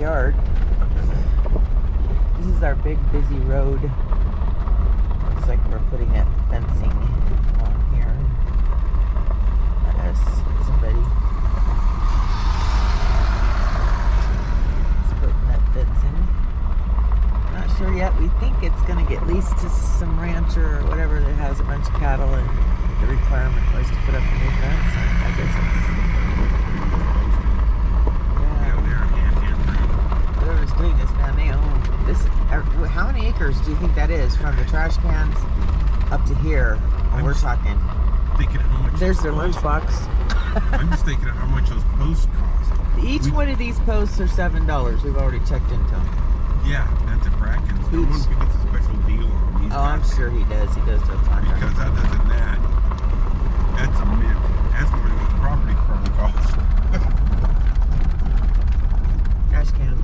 backyard. This is our big busy road. Looks like we're putting up fencing along here. Somebody is putting that fencing. Not sure yet. We think it's going to get leased to some rancher or whatever that has a bunch of cattle, and the requirement was to put up a new fence. I guess it's... Whoever's doing this, man, they own this. How many acres do you think that is from the trash cans up to here? We're talking. Thinking how much. There's their lunchbox. I'm just thinking of how much those posts cost. Each one of these posts are $7. We've already checked into them. Yeah, that's a bracket. No one gets a special deal on these. Oh, I'm sure he does. He does to a contract. Because other than that, that's a mint. That's more than the property probably costs. Trash can.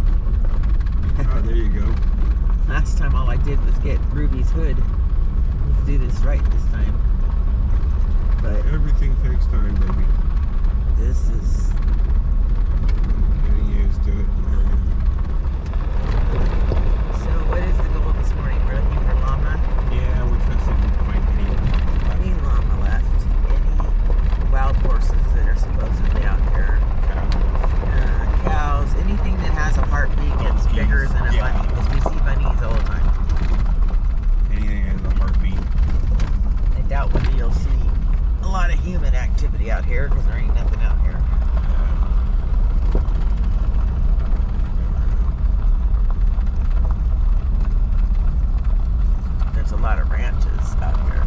Oh, there you go. Last time all I did was get Ruby's hood. Let's do this right this time. But everything takes time, baby. This is getting used to it. So what is the goal this morning? We're looking for llama? Yeah, we're trying to see if we can find any llama left. Any wild horses that are supposedly out here. Cows. Anything that has a heartbeat that's bigger than a bunny. Because we see bunnies all the time. Anything that has a heartbeat. I doubt whether you'll see a lot of human activity out here because there ain't nothing out here. There's a lot of ranches out here,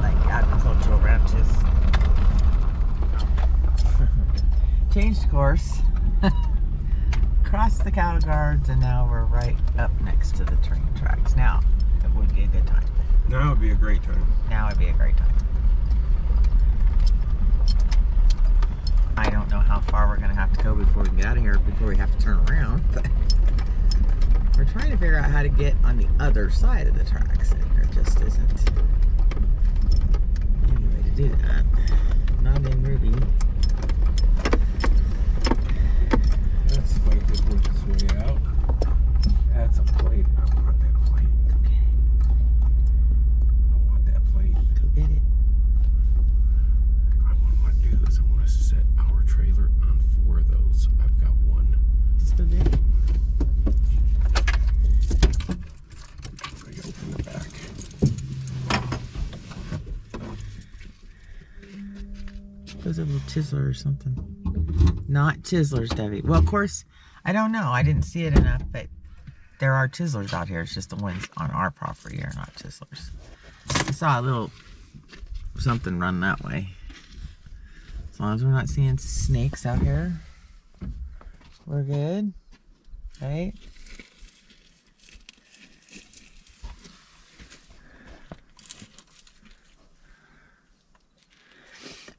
like agricultural ranches. Changed course, crossed the cattle guards, and now we're right up next to the train tracks. Now, it would be a good time. Now would be a great time. Now would be a great time. I don't know how far we're going to have to go before we can get out of here, before we have to turn around, but we're trying to figure out how to get on the other side of the tracks, and there just isn't any way to do that. Not in Ruby. Let's fight this work its way out. That's a plate. I want that plate. Okay. I want that plate. Go get it. What I want to do is I want to set our trailer on 4 of those. I've got one. Still good. I open the back. There's a little chiseler or something. Not chiselers, Debbie. Well, of course, I don't know. I didn't see it enough, but there are chiselers out here. It's just the ones on our property are not chiselers. I saw a little something run that way. As long as we're not seeing snakes out here, we're good, right?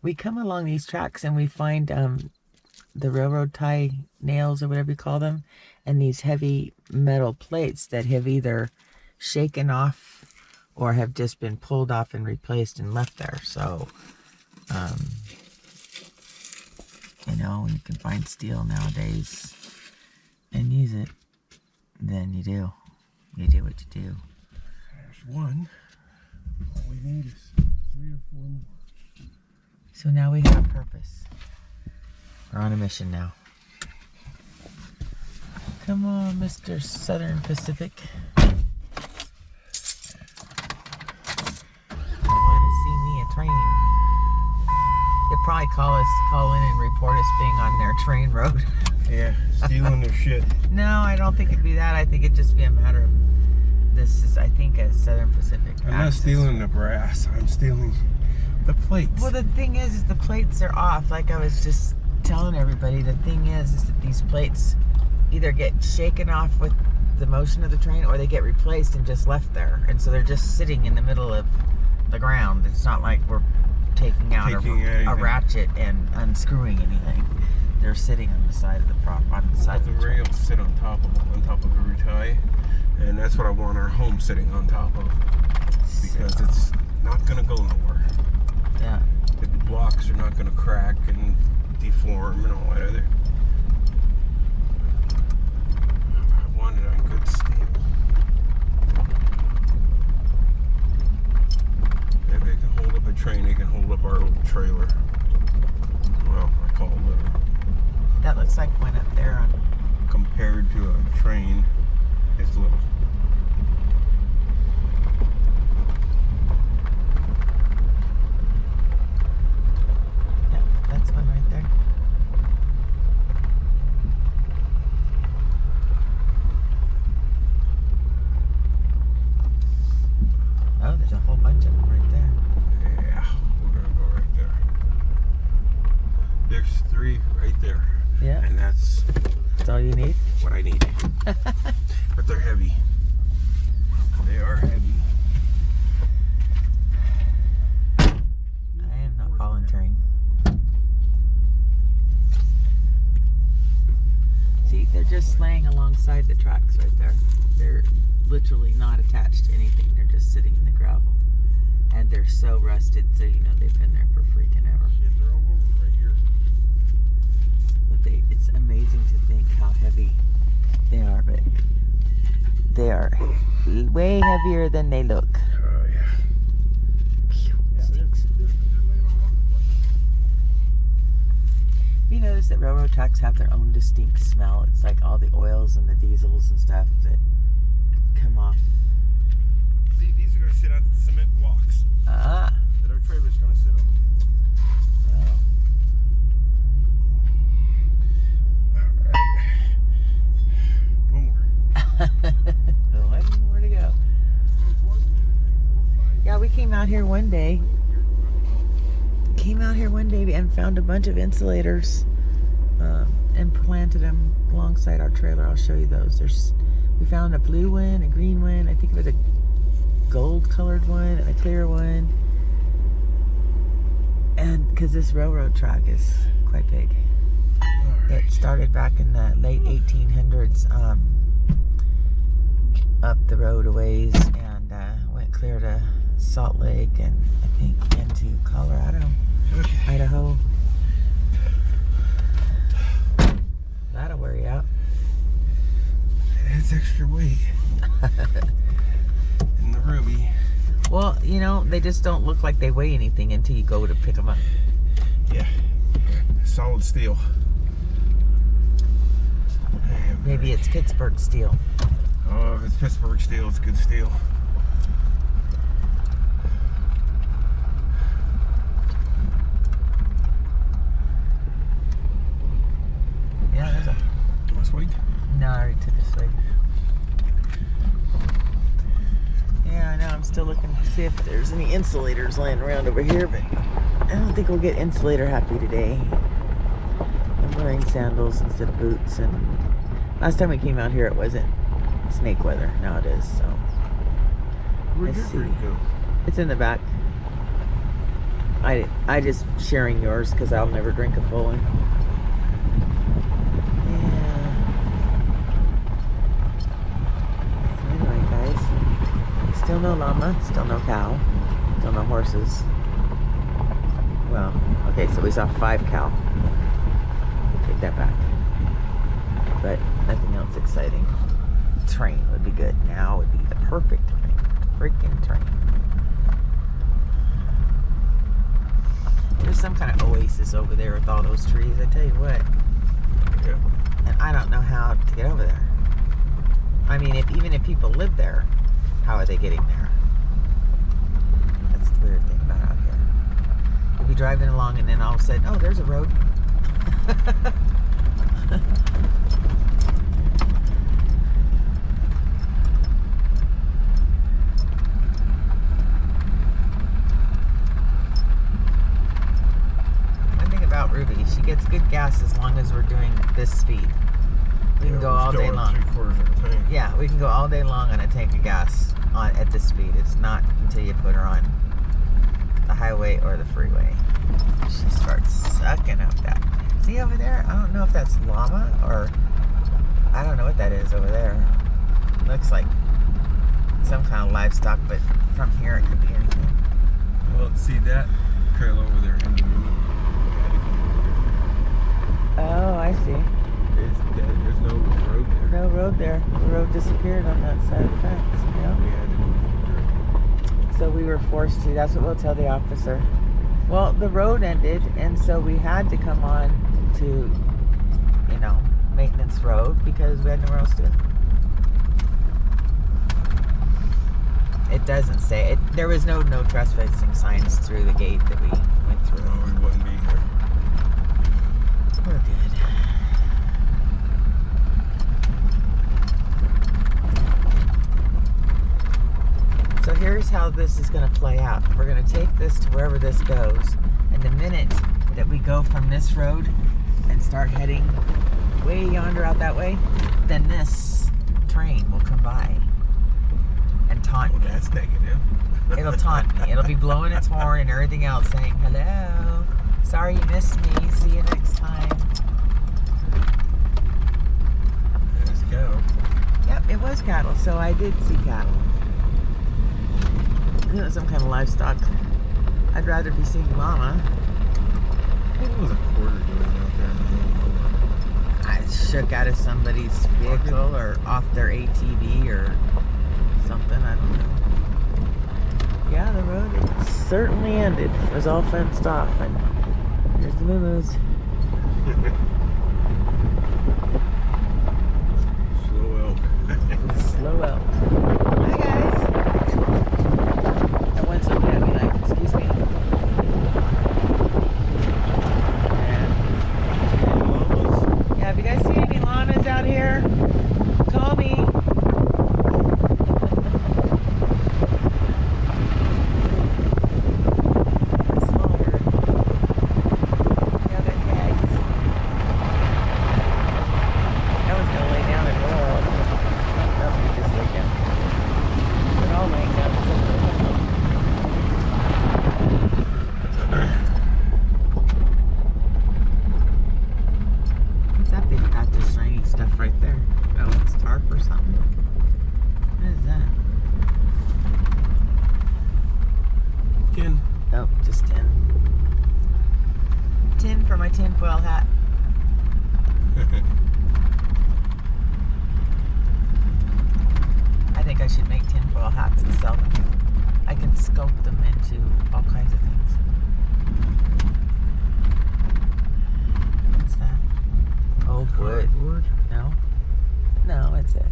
We come along these tracks and we find the railroad tie nails or whatever you call them, and these heavy metal plates that have either shaken off or have just been pulled off and replaced and left there. So, you know, when you can find steel nowadays and use it, then you do. You do what you do. There's one. All we need is 3 or 4 more. So now we have purpose. We're on a mission now. Come on, Mr. Southern Pacific. You want to see me a train? They'll probably call in and report us being on their train road. Yeah, stealing their shit. No, I don't think it'd be that. I think it'd just be a matter of, this is, I think, a Southern Pacific I'm not stealing the brass. I'm stealing the plates. Well, the thing is the plates are off. Like I was just telling everybody, the thing is that these plates either get shaken off with the motion of the train or they get replaced and just left there. And so they're just sitting in the middle of the ground. It's not like we're taking out a ratchet and unscrewing anything. They're sitting on the side of the on the side of the rails sit on top of them, on top of every tie. And that's what I want our home sitting on top of. Because it's not going to go nowhere. Yeah. The blocks are not going to crack and deform and all that other. right there. Yeah. And that's all you need? what I need. But they're heavy. They are heavy. I am not volunteering. See, they're just laying alongside the tracks right there. They're literally not attached to anything. They're just sitting in the gravel. And they're so rusted, so you know they've been there for freaking ever. Shit, they're all over right here. But it's amazing to think how heavy they are, but they are way heavier than they look. Oh, yeah. They're laying all over the place. You notice that railroad tracks have their own distinct smell. It's like all the oils and the diesels and stuff that come off. See, these are going to sit on cement blocks Ah. that our trailer's going to sit on. Well. All right. One more. One more to go. Yeah, we came out here one day. And found a bunch of insulators and planted them alongside our trailer. I'll show you those. We found a blue one, a green one. I think it was a gold colored one and a clear one. And because this railroad track is quite big. Right. It started back in the late 1800s up the road a ways and went clear to Salt Lake and I think into Colorado, Okay. Idaho. That'll wear you out. It's extra weight. In the Ruby. Well, you know, they just don't look like they weigh anything until you go to pick them up. Yeah. Solid steel. Maybe it's Pittsburgh steel. Oh, if it's Pittsburgh steel, it's good steel. Yeah, there's a... Last week? No, I already took a swig. Yeah, I know. I'm still looking to see if there's any insulators laying around over here, but I don't think we'll get insulator happy today. I'm wearing sandals instead of boots, and last time we came out here, it wasn't snake weather. Now it is, so. Where'd Let's your see. drink go? It's in the back. I just sharing yours because I'll never drink a full one. Still no llama, still no cow, still no horses. Well, okay, so we saw 5 cow. Take that back. But nothing else exciting. Train would be good. Now would be the perfect time to freaking train. There's some kind of oasis over there with all those trees, I tell you what. Yeah. And I don't know how to get over there. I mean, even if people live there, how are they getting there? That's the weird thing about out here. We'll be driving along and then all of a sudden, oh, there's a road. One thing about Ruby, she gets good gas as long as we're doing this speed. We can go all day long. 3/4 of the tank. Yeah, we can go all day long on a tank of gas at this speed. It's not until you put her on the highway or the freeway. She starts sucking up that. See over there? I don't know if that's llama or I don't know what that is over there. Looks like some kind of livestock, but from here it could be anything. Well, see that trail over there. Oh, I see. There's no road there. No road there. The road disappeared on that side of the fence. Yeah. We had to go through. So we were forced to. That's what we'll tell the officer. Well, the road ended, and so we had to come on to, you know, maintenance road because we had nowhere else to go. It doesn't say it. There was no trespassing signs through the gate that we went through. No, we wouldn't be here. We're good. So here's how this is going to play out. We're going to take this to wherever this goes, and the minute that we go from this road and start heading way yonder out that way, then this train will come by and taunt me. That's negative. It'll taunt me. It'll be blowing its horn and everything else, saying, hello, sorry you missed me, see you next time. There's cattle. Yep, it was cattle, so I did see cattle. It was some kind of livestock. I'd rather be seeing llama. What was a quarter doing out there in the middle of nowhere? I shook out of somebody's vehicle or off their ATV or something, I don't know. Yeah, the road certainly ended. It was all fenced off, and here's the moo-moos. Slow elk. Slow elk. Hi guys. That one's looking at me like, excuse me. Yeah, have you guys seen any llamas out here? Call me. Oh, just tin. Tin for my tinfoil hat. I think I should make tinfoil hats and sell them. I can sculpt them into all kinds of things. What's that? Old wood. No? No, it's it.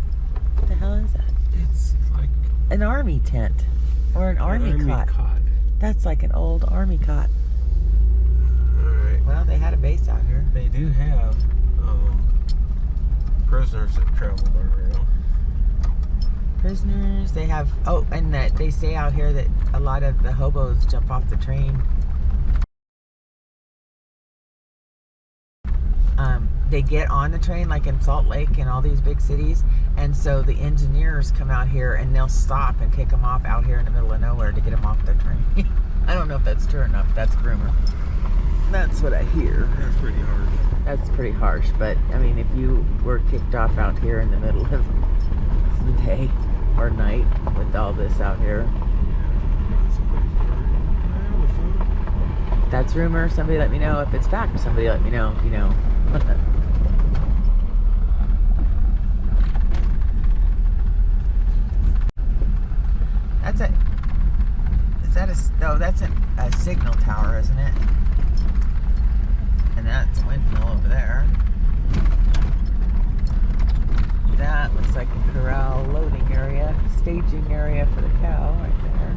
What the hell is that? It's like an army tent. Or an army cot. That's like an old army cot. Alright. Well, they had a base out here. They do have prisoners that travel by rail. Prisoners, they have, oh, and that they say out here that a lot of the hobos jump off the train. They get on the train like in Salt Lake and all these big cities, and so the engineers come out here and they'll stop and kick them off out here in the middle of nowhere to get them off their train. I don't know if that's true or not, but that's a rumor. That's what I hear. That's pretty harsh. That's pretty harsh, but I mean, if you were kicked off out here in the middle of the day or night with all this out here, that's rumor. Somebody let me know if it's fact. Somebody let me know if you know. That's a, is that a, no, that's a signal tower, isn't it? And that's a windmill over there. That looks like a corral loading area, staging area for the cow right there.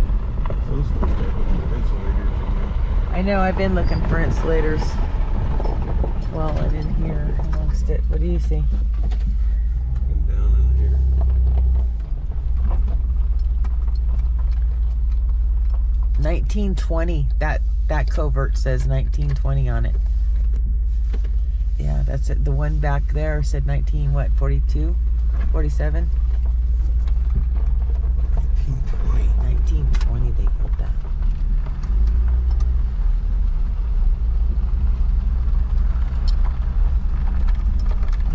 Those ones got insulators in there. I know, I've been looking for insulators. Well, I'm in here amongst it. What do you see? Looking down in here. 1920. That covert says 1920 on it. Yeah, that's it. The one back there said 42? 47? 1920. 1920 they built that.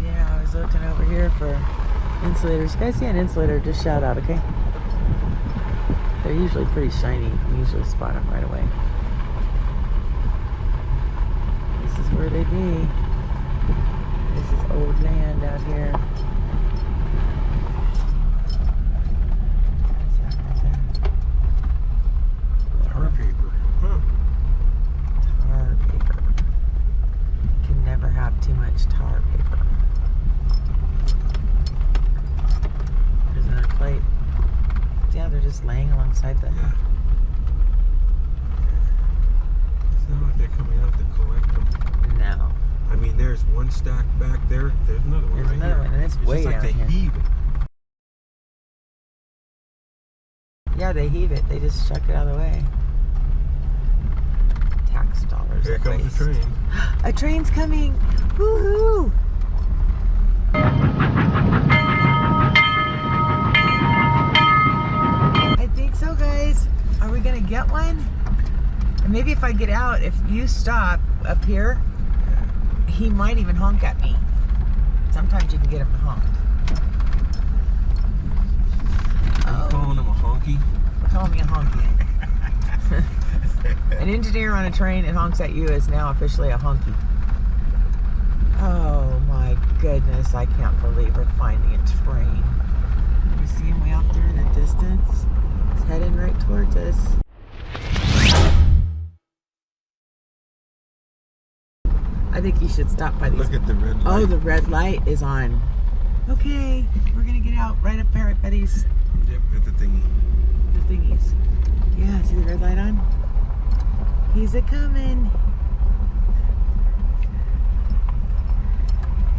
Yeah, I was looking over here for insulators. If you guys see an insulator, just shout out, okay? They're usually pretty shiny. You can usually spot them right away. This is where they be. This is old land out here. What's that right there? Tar paper. Huh. Tar paper. Can never have too much tar paper. There's another plate. Yeah, they're just laying alongside the... Yeah. It's not like they're coming out to collect them. No. I mean, there's one stack back there. There's another one There's right another here. one, and it's way just like down they here. heave it. Yeah, they heave it. They just chuck it out of the way. Tack $6 Here at comes least. the train. A train's coming. Woohoo! I think so, guys. Are we gonna get one? And maybe if I get out, if you stop up here, he might even honk at me. Sometimes you can get him to honk. Are you calling him a honky? Call me a honky. An engineer on a train that honks at you is now officially a honky. Oh my goodness, I can't believe we're finding a train. You see him way out there in the distance? He's heading right towards us. I think you should stop by these. Look at the red light. Oh, the red light is on. Okay, we're gonna get out right up there at Betty's. Yep, at the thingy. The thingies. Yeah, see the red light on? He's a coming.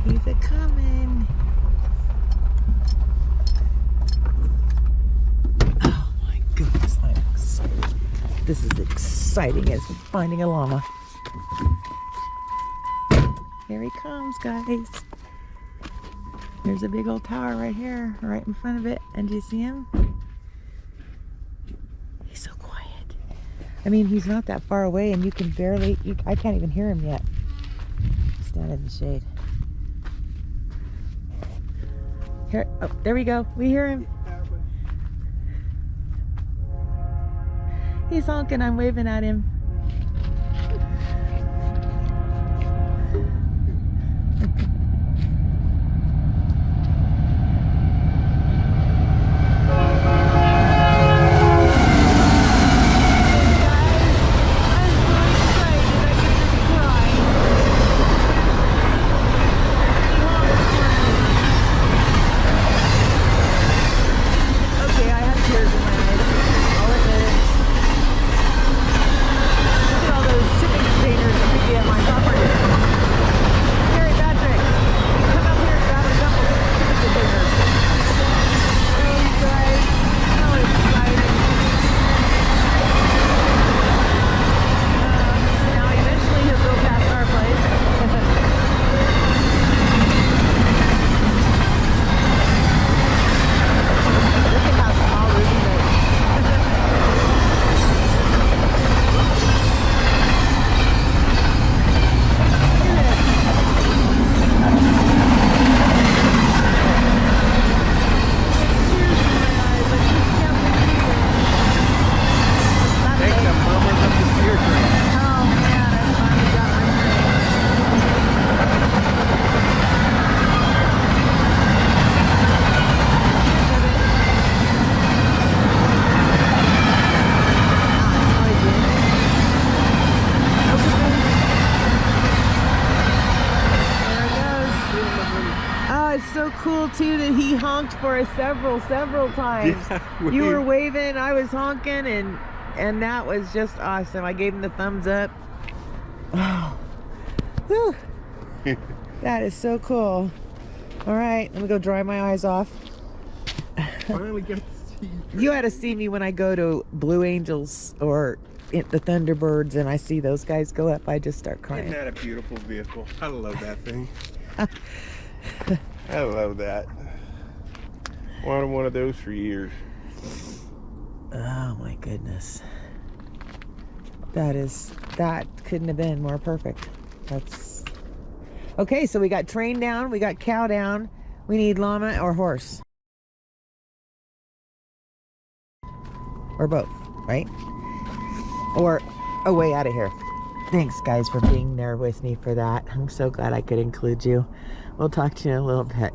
He's a coming. Oh my goodness, I'm excited. This is exciting as finding a llama. Here he comes, guys. There's a big old tower right here, right in front of it. And do you see him? He's so quiet. I mean, he's not that far away and you can barely, I can't even hear him yet. Stand in the shade. Here, oh, there we go. We hear him. He's honking, I'm waving at him. Cool too that he honked for us several times. Yeah, you were waving, I was honking, and that was just awesome. I gave him the thumbs up. Oh, whew. That is so cool. All right, let me go dry my eyes off. Finally got to see you. You had to see me when I go to Blue Angels or the Thunderbirds and I see those guys go up, I just start crying. Isn't that a beautiful vehicle? I love that thing. I love that. Wanted one of those for years. Oh my goodness. That couldn't have been more perfect. That's okay. So we got train down, we got cow down, we need llama or horse. Or both, right? Or a way out of here. Thanks guys for being there with me for that. I'm so glad I could include you. We'll talk to you in a little bit.